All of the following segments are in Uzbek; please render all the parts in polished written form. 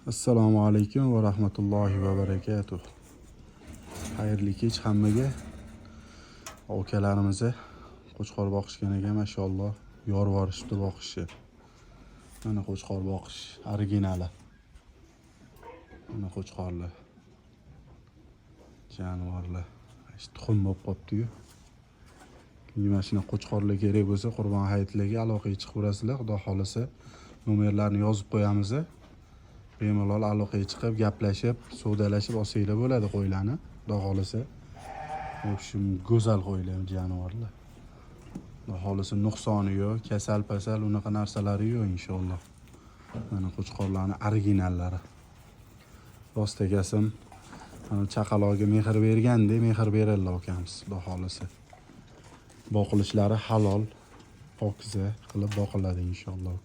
Assalomu alaykum va rahmatullohi va barakatuh. Xayrli kech hammaga. Akalarimiz qo'chqor boqishgan ekan, mashalloh. Yorvorishdi boqishi. Mana qo'chqor boqish originali. Mana qo'chqorlar. Jonivorlar. Tuxum bo'lib qopti-yu. Mana shuna qo'chqorlar kerak bo'lsa, Qurbon hayitlarga aloqaga chiqaverasizlar. Xudo xolisa nomerlarni yozib qo'yamiz. Bemalol aloqaga chiqib, gaplashib, savdalashib olsanglar bo'ladi qo'ylarni. Xudo xolisa. O'shim go'zal qo'ylar jonivorlar. Xudo xolisa nuqsoni yo'q, kasal-pasal unaqa narsalari yo'q inshaalloh. Mana qo'chqorlarning originallari. Rost egasim, ana chaqaloqga mehr berganda, mehr beradilar akamiz, xudo xolisa. Boqilishlari halol, pokiza qilib boqiladi inshaalloh.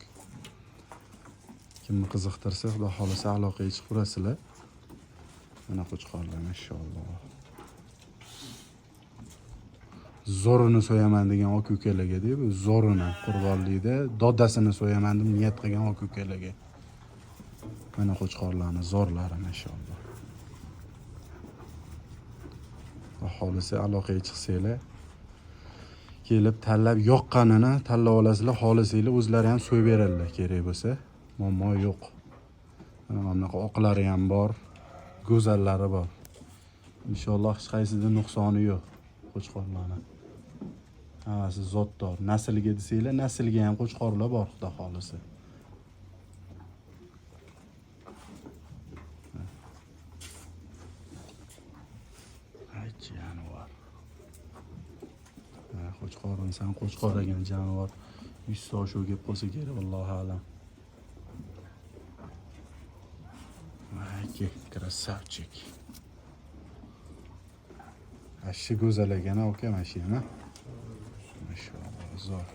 Kimni qiziqtirsa, xudo xolisa aloqaga chiqaverasizlar. Mana qo'chqorlar mashalloh. Zo'rini so'yaman degan oq ukalarga deb, zo'rini qurbonlikda dodasini so'yaman deb niyat qilgan oq ukalarga. Mana qo'chqorlarning zo'rlari mashalloh. Xudo xolisa aloqaga chiqsanglar, kelib tanlab yoqqanini tanlab olasizlar, xohlasanglar o'zlari ham so'yib beradilar kerak bo'lsa. Muammo yo'q. Mana bunaqa oqlari ham bor, go'zallari bor. Inshaalloh hech qaysida nuqsoni yo'q qo'chqorlarning. Hammasi zotdor. Naslga desanglar, naslga ham qo'chqorlar bor, xudo xolisa. Jonivor. Qo'chqor inson qo'chqor ekan jonivor. 100 so'm shu gap bo'lsa kerak, vallohu alam. Aka, krasavchik. Ashi go'zal ekan, aka, mashina. Mashalloh, zo'r.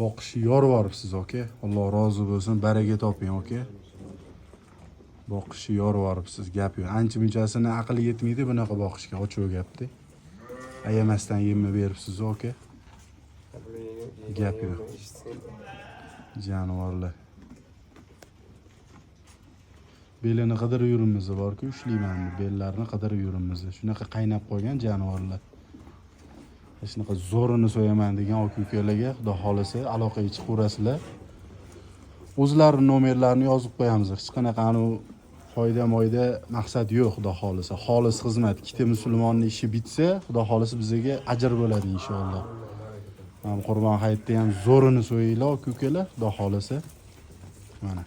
Boqishi yorvoribsiz, aka. Alloh rozi bo'lsin, baraka toping, aka. Boqishi yorvoribsiz, gap yo'q. Ancha-munchasini aqli yetmaydi bunaqa boqishga, ochiq gapdi. Ayamasdan yemni beribsiz, aka. Gap yo'q. Jonivorlar. Belini qidirib yurimiz bor-ku, ushlayman, bellarini qidirib yurimiz. Shunaqa qaynab qolgan jonivorlar. Shunaqa zo'rini so'yaman degan oq ukalarga xudo xolisa aloqaga chiqaverasizlar. O'zlarining nomerlarini yozib qo'yamiz. Hech qanaqa foyda maqsad yo'q, xudo xolisa. Xolis xizmat. Ikkita musulmonning ishi bitsa, xudo xolisa bizga ajr bo'ladi inshaalloh. Ham Qurbon hayitda ham zo'rini so'yinglar, oq ukalar, xudo xolisa. Mana